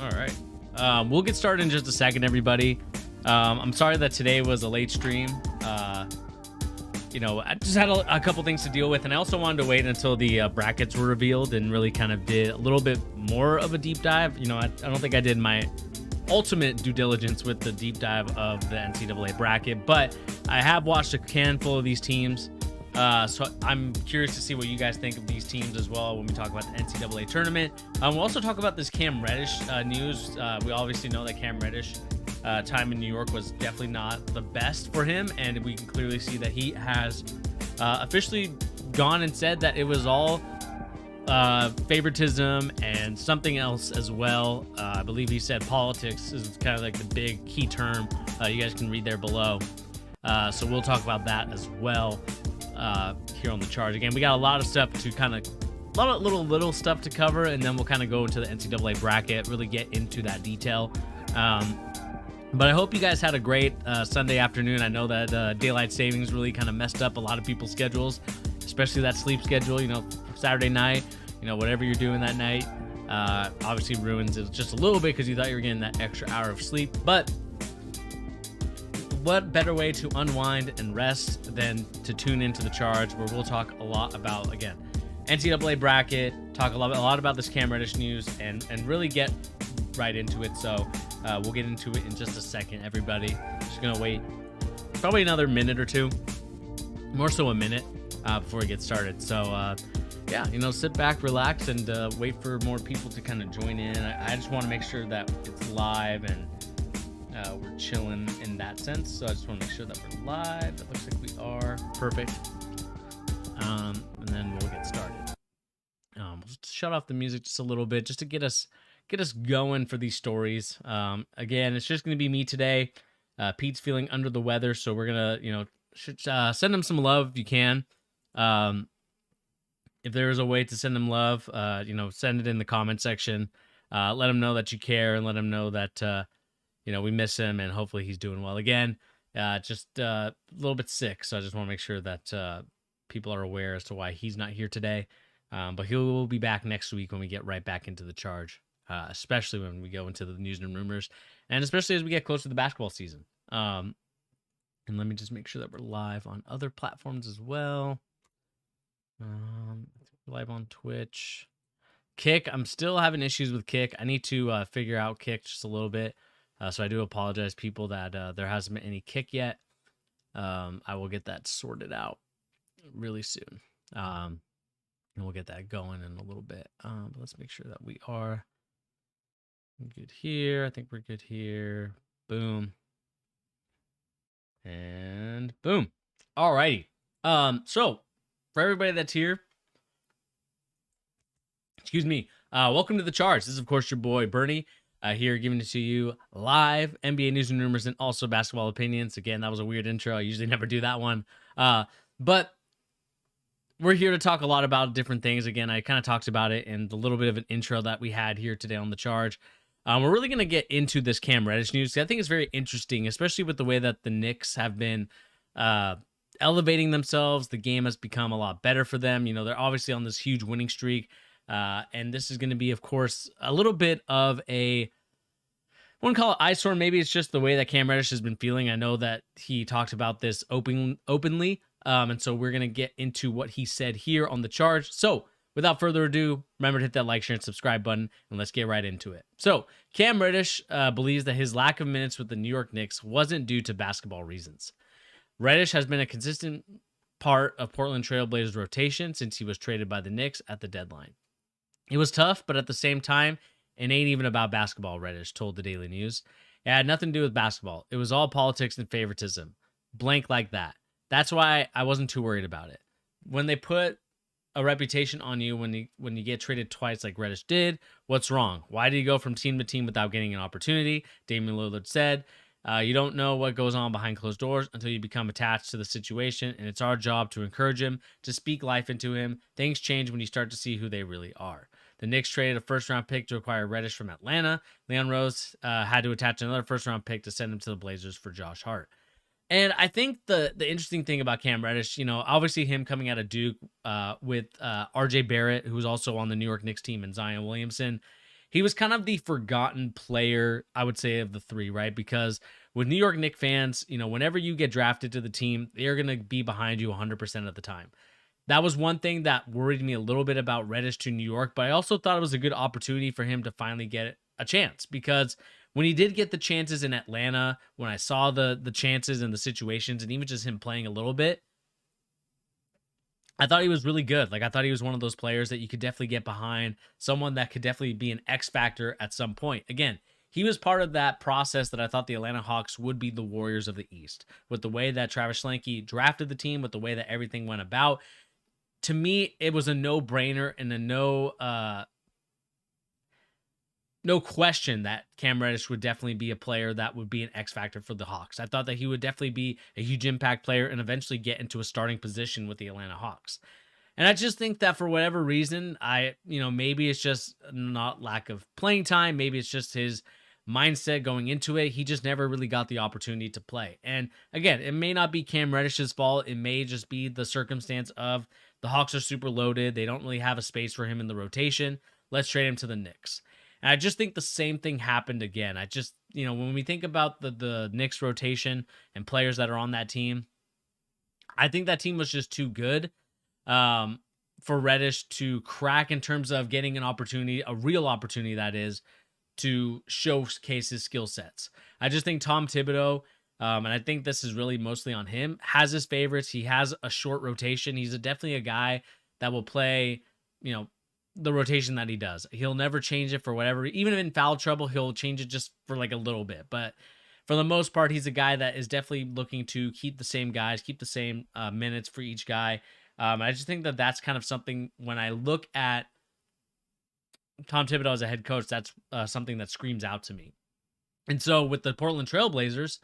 All right. We'll get started in just a second, everybody. I'm sorry that today was a late stream. I just had a couple things to deal with, and I also wanted to wait until the brackets were revealed and really kind of did a little bit more of a deep dive. I don't think I did my ultimate due diligence with the deep dive of the NCAA bracket, but I have watched a handful of these teams. So I'm curious to see what you guys think of these teams as well when we talk about the NCAA tournament. We'll also talk about this Cam Reddish news. We obviously know that Cam Reddish time in New York was definitely not the best for him, and we can clearly see that he has officially gone and said that it was all favoritism and something else as well. I believe he said politics is kind of like the big key term. You guys can read there below. So we'll talk about that as well here on the Charge. Again, we got a lot of stuff to kind of, a lot of little stuff to cover, and then we'll kind of go into the NCAA bracket, really get into that detail. But I hope you guys had a great Sunday afternoon. I know that daylight savings really kind of messed up a lot of people's schedules, especially that sleep schedule, Saturday night, whatever you're doing that night. Obviously ruins it just a little bit because you thought you were getting that extra hour of sleep. But what better way to unwind and rest than to tune into the Charge, where we'll talk a lot about, again, NCAA bracket, talk a lot about this Cam Reddish news, and really get right into it. So we'll get into it in just a second, everybody. Just gonna wait probably another minute or two, more so a minute, before we get started. So sit back, relax, and wait for more people to kind of join in. I just want to make sure that it's live and we're chilling in that sense. So I just want to make sure that we're live. It looks like we are. Perfect. And then we'll get started. We'll just shut off the music just a little bit, just to get us going for these stories. Again, it's just going to be me today. Pete's feeling under the weather, so we're gonna, send him some love if you can. If there is a way to send him love, send it in the comment section. Let him know that you care, and let him know that we miss him, and hopefully he's doing well. Again, just a little bit sick, so I just want to make sure that people are aware as to why he's not here today. But he will be back next week when we get right back into the Charge, especially when we go into the news and rumors, and especially as we get close to the basketball season. And let me just make sure that we're live on other platforms as well. Live on Twitch. Kick, I'm still having issues with Kick. I need to figure out Kick just a little bit. So I do apologize, people, that there hasn't been any Kick yet. I will get that sorted out really soon. And we'll get that going in a little bit. But let's make sure that we are good here. I think we're good here. Boom. And boom. Alrighty. So for everybody that's here, welcome to the Charge. This is, of course, your boy Bernie. Here giving it to you live, NBA news and rumors, and also basketball opinions. Again, that was a weird intro. I usually never do that one. But we're here to talk a lot about different things. Again, I kind of talked about it in the little bit of an intro that we had here today on the Charge. We're really going to get into this Cam Reddish news. I think it's very interesting, especially with the way that the Knicks have been elevating themselves. The game has become a lot better for them. They're obviously on this huge winning streak. And this is going to be, of course, a little bit of I wouldn't call it eyesore. Maybe it's just the way that Cam Reddish has been feeling. I know that he talked about this openly. And so we're going to get into what he said here on the Charge. So without further ado, remember to hit that like, share, and subscribe button, and let's get right into it. So Cam Reddish believes that his lack of minutes with the New York Knicks wasn't due to basketball reasons. Reddish has been a consistent part of Portland Trail Blazers rotation since he was traded by the Knicks at the deadline. It was tough, but at the same time, it ain't even about basketball, Reddish told the Daily News. It had nothing to do with basketball. It was all politics and favoritism. Blank like that. That's why I wasn't too worried about it. When they put a reputation on you when you get traded twice like Reddish did, what's wrong? Why did he go from team to team without getting an opportunity? Damian Lillard said, you don't know what goes on behind closed doors until you become attached to the situation, and it's our job to encourage him, to speak life into him. Things change when you start to see who they really are. The Knicks traded a first-round pick to acquire Reddish from Atlanta. Leon Rose had to attach another first-round pick to send him to the Blazers for Josh Hart. And I think the interesting thing about Cam Reddish, obviously him coming out of Duke with RJ Barrett, who's also on the New York Knicks team, and Zion Williamson, he was kind of the forgotten player, I would say, of the three, right? Because with New York Knicks fans, whenever you get drafted to the team, they're going to be behind you 100% of the time. That was one thing that worried me a little bit about Reddish to New York, but I also thought it was a good opportunity for him to finally get a chance, because when he did get the chances in Atlanta, when I saw the chances and the situations, and even just him playing a little bit, I thought he was really good. Like, I thought he was one of those players that you could definitely get behind, someone that could definitely be an X factor at some point. Again, he was part of that process that I thought the Atlanta Hawks would be the Warriors of the East, with the way that Travis Schlenke drafted the team, with the way that everything went about. To me, it was a no-brainer and a no question that Cam Reddish would definitely be a player that would be an X factor for the Hawks. I thought that he would definitely be a huge impact player and eventually get into a starting position with the Atlanta Hawks. And I just think that for whatever reason, maybe it's just not lack of playing time. Maybe it's just his mindset going into it. He just never really got the opportunity to play. And again, it may not be Cam Reddish's fault. It may just be the circumstance of the Hawks are super loaded. They don't really have a space for him in the rotation. Let's trade him to the Knicks. And I just think the same thing happened again. I just, when we think about the Knicks rotation and players that are on that team, I think that team was just too good for Reddish to crack in terms of getting an opportunity, a real opportunity that is, to showcase his skill sets. I just think Tom Thibodeau, and I think this is really mostly on him, has his favorites. He has a short rotation. He's definitely a guy that will play, the rotation that he does. He'll never change it for whatever. Even in foul trouble, he'll change it just for like a little bit. But for the most part, he's a guy that is definitely looking to keep the same guys, keep the same minutes for each guy. I just think that that's kind of something, when I look at Tom Thibodeau as a head coach, that's something that screams out to me. And so with the Portland Trail Blazers,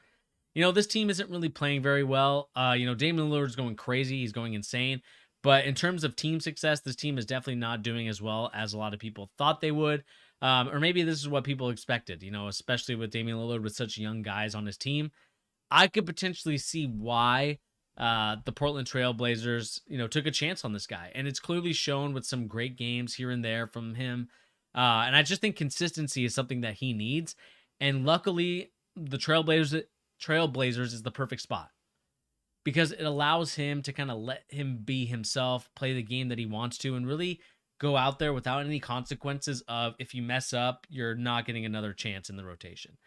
this team isn't really playing very well. Damian Lillard's going crazy. He's going insane. But in terms of team success, this team is definitely not doing as well as a lot of people thought they would. Or maybe this is what people expected, especially with Damian Lillard with such young guys on his team. I could potentially see why the Portland Trail Blazers, took a chance on this guy. And it's clearly shown with some great games here and there from him. And I just think consistency is something that he needs. And luckily, the Trailblazers is the perfect spot, because it allows him to kind of let him be himself, play the game that he wants to, and really go out there without any consequences of, if you mess up, you're not getting another chance in the rotation.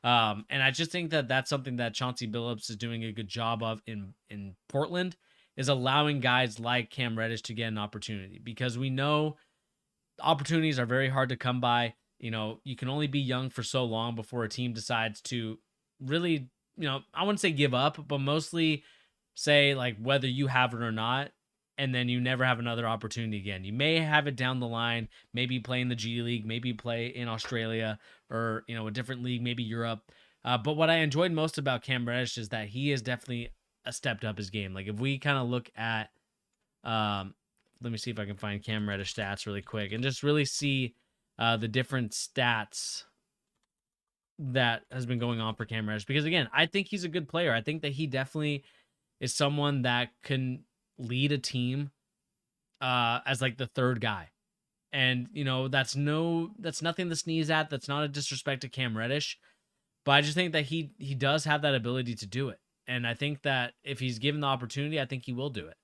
And I just think that that's something that Chauncey Billups is doing a good job of in Portland, is allowing guys like Cam Reddish to get an opportunity, because we know opportunities are very hard to come by. You can only be young for so long before a team decides to really, I wouldn't say give up, but mostly say, like, whether you have it or not, and then you never have another opportunity again. You may have it down the line, maybe play in the G League, maybe play in Australia, or, a different league, maybe Europe. But what I enjoyed most about Cam Reddish is that he has definitely stepped up his game. Like, if we kind of look at, let me see if I can find Cam Reddish stats really quick and just really see the different stats that has been going on for Cam Reddish. Because again, I think he's a good player. I think that he definitely is someone that can lead a team as like the third guy. And, that's nothing to sneeze at. That's not a disrespect to Cam Reddish. But I just think that he does have that ability to do it. And I think that if he's given the opportunity, I think he will do it.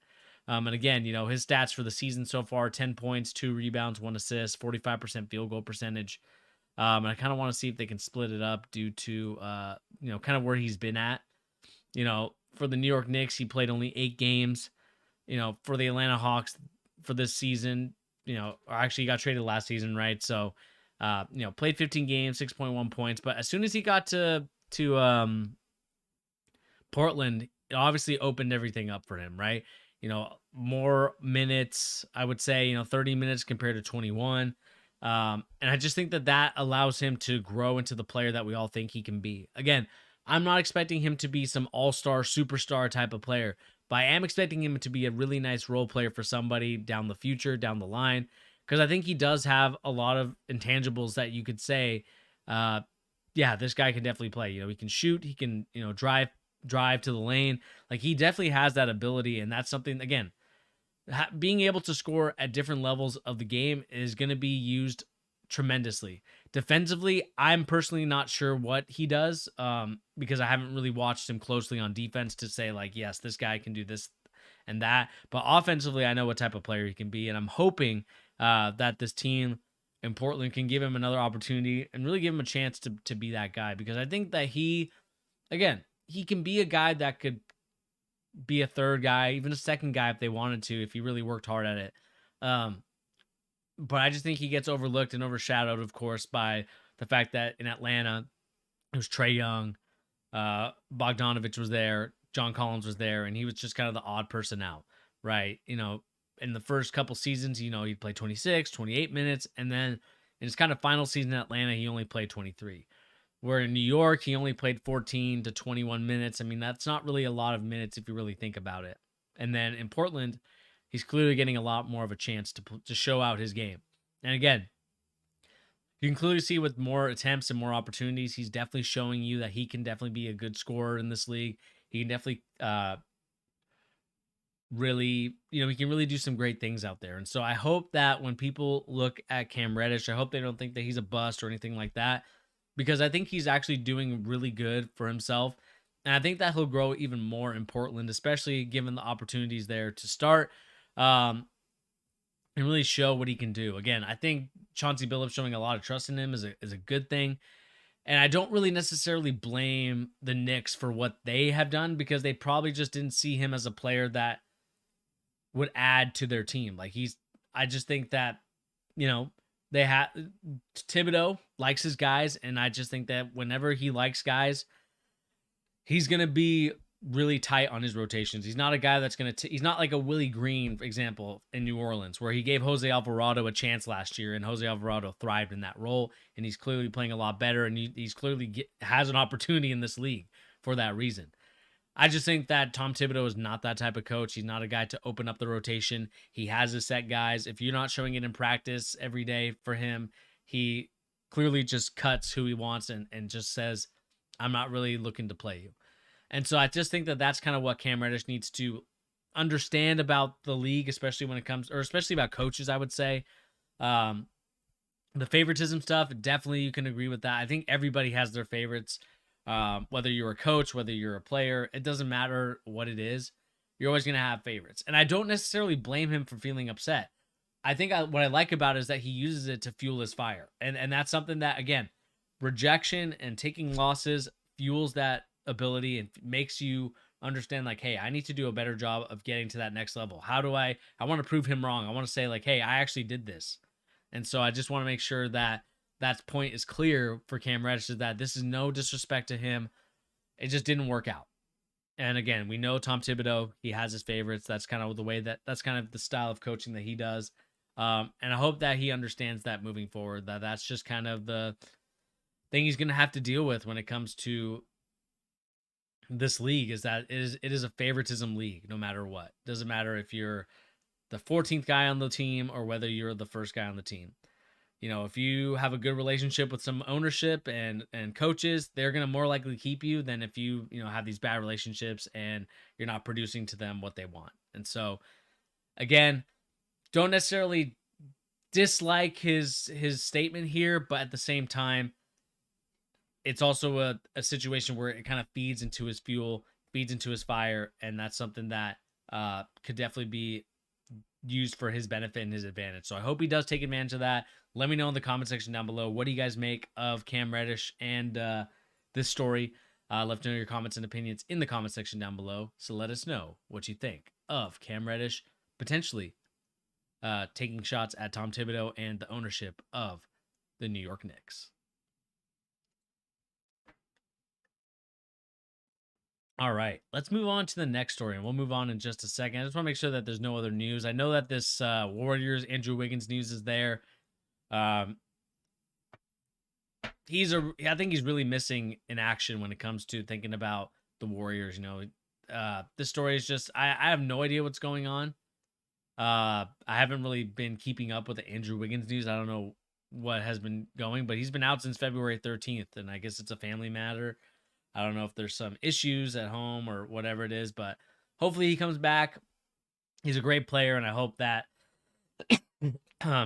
And again, his stats for the season so far: 10 points, 2 rebounds, 1 assist, 45% field goal percentage. And I kind of want to see if they can split it up due to, kind of where he's been at. For the New York Knicks, he played only 8 games. For the Atlanta Hawks for this season, or actually he got traded last season, right? So, played 15 games, 6.1 points. But as soon as he got to Portland, it obviously opened everything up for him, right? More minutes, I would say, 30 minutes compared to 21. And I just think that allows him to grow into the player that we all think he can be. Again, I'm not expecting him to be some all-star, superstar type of player, but I am expecting him to be a really nice role player for somebody down the line, because I think he does have a lot of intangibles that you could say, this guy can definitely play. He can shoot, he can, drive to the lane. Like, he definitely has that ability, and that's something, again, being able to score at different levels of the game is going to be used tremendously. Defensively, I'm personally not sure what he does, because I haven't really watched him closely on defense to say like, yes, this guy can do this and that. But offensively, I know what type of player he can be, and I'm hoping that this team in Portland can give him another opportunity and really give him a chance to be that guy, because I think that he can be a guy that could be a third guy, even a second guy if they wanted to, if he really worked hard at it. But I just think he gets overlooked and overshadowed, of course, by the fact that in Atlanta, it was Trae Young, Bogdanovich was there, John Collins was there, and he was just kind of the odd person out, right? In the first couple seasons, he'd play 26, 28 minutes, and then in his kind of final season in Atlanta, he only played 23. Where in New York, he only played 14 to 21 minutes. I mean, that's not really a lot of minutes if you really think about it. And then in Portland, he's clearly getting a lot more of a chance to show out his game. And again, you can clearly see with more attempts and more opportunities, he's definitely showing you that he can definitely be a good scorer in this league. He can definitely he can really do some great things out there. And so I hope that when people look at Cam Reddish, I hope they don't think that he's a bust or anything like that, because I think he's actually doing really good for himself. And I think that he'll grow even more in Portland, especially given the opportunities there to start and really show what he can do. Again, I think Chauncey Billups showing a lot of trust in him is a good thing. And I don't really necessarily blame the Knicks for what they have done, because they probably just didn't see him as a player that would add to their team. I just think that, they have Thibodeau likes his guys, and I just think that whenever he likes guys, he's gonna be really tight on his rotations. He's not a guy that's he's not like a Willie Green, for example, in New Orleans, where he gave Jose Alvarado a chance last year, and Jose Alvarado thrived in that role, and he's clearly playing a lot better, and he's clearly has an opportunity in this league for that reason. I just think that Tom Thibodeau is not that type of coach. He's not a guy to open up the rotation. He has his set guys. If you're not showing it in practice every day for him, he clearly just cuts who he wants and just says, I'm not really looking to play you. And so I just think that that's kind of what Cam Reddish needs to understand about the league, especially when it comes, or especially about coaches, I would say. The favoritism stuff, definitely you can agree with that. I think everybody has their favorites. Whether you're a coach, whether you're a player, it doesn't matter what it is. You're always going to have favorites. And I don't necessarily blame him for feeling upset. I think what I like about it is that he uses it to fuel his fire. And that's something that, again, rejection and taking losses fuels that ability and makes you understand like, hey, I need to do a better job of getting to that next level. How do I want to prove him wrong. I want to say like, hey, I actually did this. And so I just want to make sure that that point is clear for Cam Reddish, is that this is no disrespect to him. It just didn't work out. And again, we know Tom Thibodeau, he has his favorites. That's kind of the way that's kind of the style of coaching that he does. And I hope that he understands that moving forward, that that's just kind of the thing he's going to have to deal with when it comes to this league, is that it is a favoritism league, no matter what. Doesn't matter if you're the 14th guy on the team or whether you're the first guy on the team. If you have a good relationship with some ownership and coaches, they're going to more likely keep you than if you have these bad relationships and you're not producing to them what they want. And so, again, don't necessarily dislike his statement here, but at the same time, it's also a situation where it kind of feeds into his fuel, feeds into his fire, and that's something that could definitely be used for his benefit and his advantage. So I hope he does take advantage of that. Let me know in the comment section down below, what do you guys make of Cam Reddish and this story? Let us know your comments and opinions in the comment section down below. So let us know what you think of Cam Reddish potentially taking shots at Tom Thibodeau and the ownership of the New York Knicks. All right, let's move on to the next story, and we'll move on in just a second. I just want to make sure that there's no other news. I know that this Warriors Andrew Wiggins news is there. I think he's really missing in action when it comes to thinking about the Warriors. This story is just, I have no idea what's going on. I haven't really been keeping up with the Andrew Wiggins news. I don't know what has been going, but he's been out since February 13th, and I guess it's a family matter. I don't know if there's some issues at home or whatever it is, but hopefully he comes back. He's a great player, and I hope that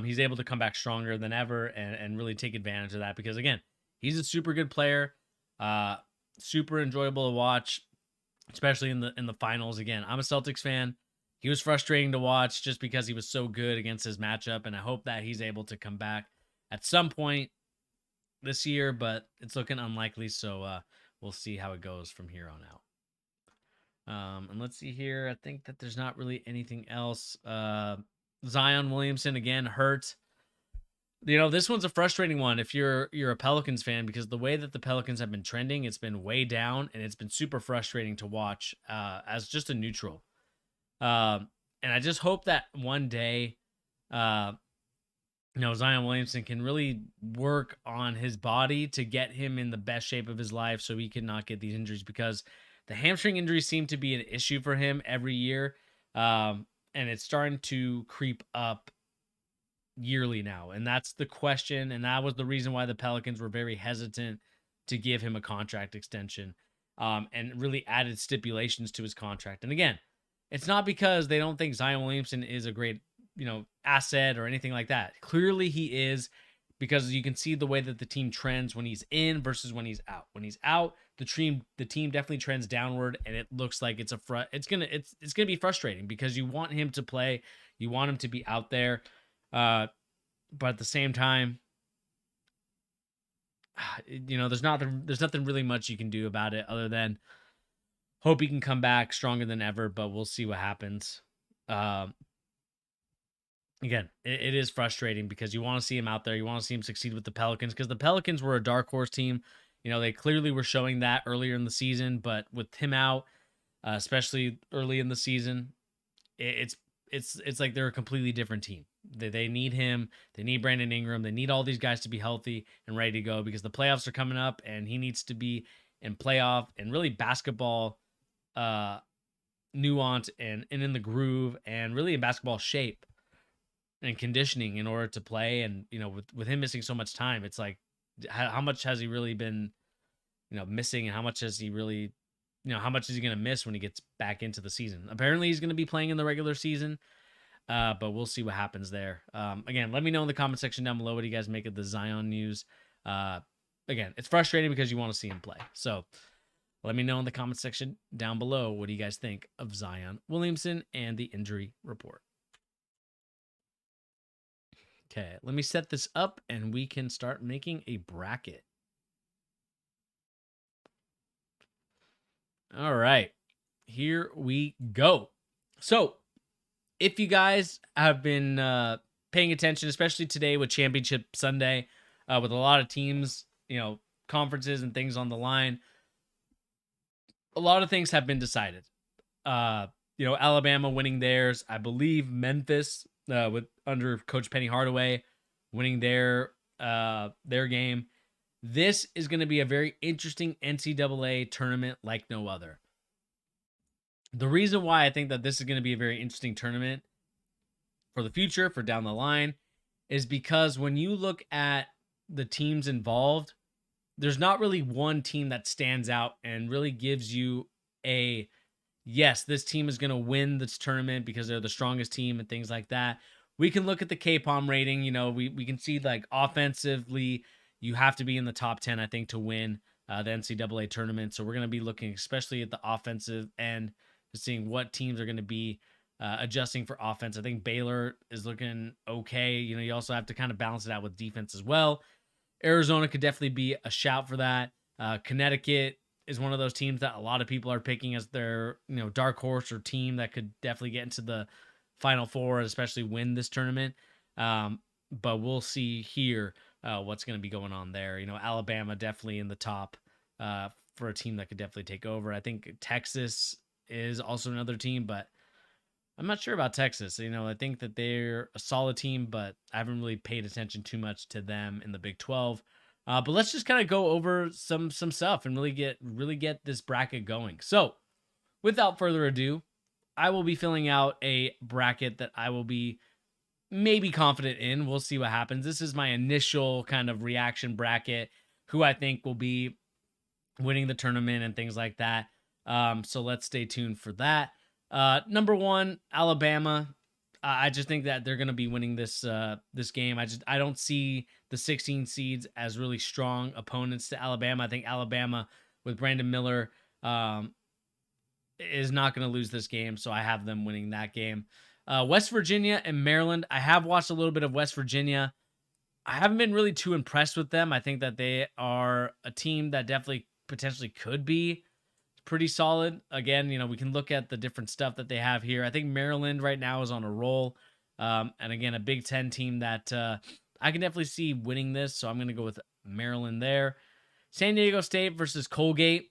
he's able to come back stronger than ever and really take advantage of that because again, he's a super good player, uh, super enjoyable to watch, especially in the finals. Again, I'm a Celtics fan. He was frustrating to watch just because he was so good against his matchup, and I hope that he's able to come back at some point this year, but it's looking unlikely. So we'll see how it goes from here on out. And let's see here. I think that there's not really anything else. Zion Williamson again hurt. This one's a frustrating one if you're a Pelicans fan because the way that the Pelicans have been trending, it's been way down and it's been super frustrating to watch as just a neutral. And I just hope that one day, Zion Williamson can really work on his body to get him in the best shape of his life so he can not get these injuries because the hamstring injuries seem to be an issue for him every year. And it's starting to creep up yearly now. And that's the question. And that was the reason why the Pelicans were very hesitant to give him a contract extension and really added stipulations to his contract. And again, it's not because they don't think Zion Williamson is a great, asset or anything like that. Clearly he is because you can see the way that the team trends when he's in versus when he's out. When he's out, the team definitely trends downward and it looks like it's going to be frustrating because you want him to play, you want him to be out there. But at the same time, there's nothing really much you can do about it other than hope he can come back stronger than ever, but we'll see what happens. Again, it is frustrating because you want to see him out there. You want to see him succeed with the Pelicans because the Pelicans were a dark horse team. They clearly were showing that earlier in the season, but with him out, especially early in the season, it's like they're a completely different team. They need him. They need Brandon Ingram. They need all these guys to be healthy and ready to go because the playoffs are coming up and he needs to be in playoff and really basketball nuance and in the groove and really in basketball shape and conditioning in order to play. And, with him missing so much time, it's like, how much has he really been, missing and how much has he really, how much is he going to miss when he gets back into the season? Apparently he's going to be playing in the regular season, but we'll see what happens there. Again, let me know in the comment section down below what you guys make of the Zion news. Again, it's frustrating because you want to see him play. So let me know in the comment section down below what do you guys think of Zion Williamson and the injury report. Okay, let me set this up and we can start making a bracket. All right, here we go. So if you guys have been paying attention, especially today with Championship Sunday, with a lot of teams, conferences and things on the line, a lot of things have been decided. Alabama winning theirs. I believe Memphis with under Coach Penny Hardaway winning their game. This is going to be a very interesting NCAA tournament like no other. The reason why I think that this is going to be a very interesting tournament for the future, for down the line, is because when you look at the teams involved, there's not really one team that stands out and really gives you a, yes, this team is going to win this tournament because they're the strongest team and things like that. We can look at the KPOM rating. We can see like offensively, you have to be in the top 10, I think, to win the NCAA tournament. So we're going to be looking especially at the offensive end, seeing what teams are going to be adjusting for offense. I think Baylor is looking okay. You also have to kind of balance it out with defense as well. Arizona could definitely be a shout for that. Connecticut is one of those teams that a lot of people are picking as their dark horse or team that could definitely get into the Final Four, especially win this tournament. But we'll see here what's going to be going on there. Alabama definitely in the top for a team that could definitely take over. I think Texas is also another team, but I'm not sure about Texas. I think that they're a solid team, but I haven't really paid attention too much to them in the Big 12. But let's just kind of go over some stuff and really get this bracket going. So, without further ado, I will be filling out a bracket that I will be maybe confident in. We'll see what happens. This is my initial kind of reaction bracket, who I think will be winning the tournament and things like that. So let's stay tuned for that. Number 1, Alabama. I just think that they're going to be winning this game. I don't see the 16 seeds as really strong opponents to Alabama. I think Alabama with Brandon Miller is not going to lose this game, so I have them winning that game. West Virginia and Maryland. I have watched a little bit of West Virginia. I haven't been really too impressed with them. I think that they are a team that definitely potentially could be pretty solid. Again, we can look at the different stuff that they have here. I think Maryland right now is on a roll. And again, a Big Ten team that I can definitely see winning this. So I'm going to go with Maryland there. San Diego State versus Colgate.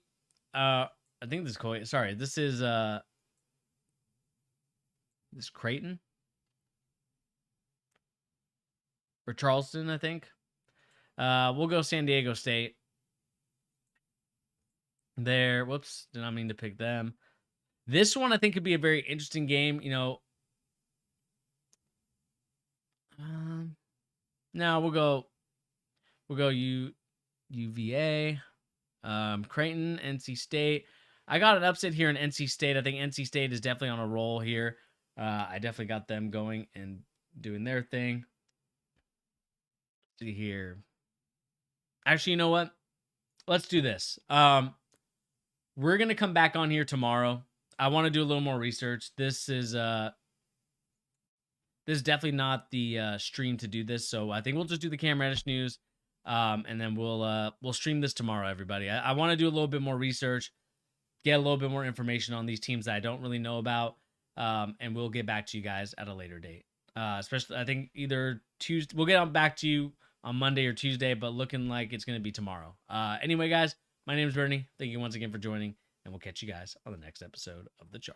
I think this is Colgate. Sorry, this is Creighton or Charleston, I think. We'll go San Diego State. There. Whoops. Did not mean to pick them. This one I think could be a very interesting game. No, we'll go UVA, Creighton, NC State. I got an upset here in NC State. I think NC State is definitely on a roll here. I definitely got them going and doing their thing. Let's see here. Actually, you know what? Let's do this. We're going to come back on here tomorrow. I want to do a little more research. This is definitely not the stream to do this, so I think we'll just do the Cam Reddish news, and then we'll stream this tomorrow, everybody. I want to do a little bit more research, get a little bit more information on these teams that I don't really know about, and we'll get back to you guys at a later date. Especially, I think either Tuesday. We'll get back to you on Monday or Tuesday, but looking like it's going to be tomorrow. Anyway, guys, my name is Bernie. Thank you once again for joining, and we'll catch you guys on the next episode of The Charge.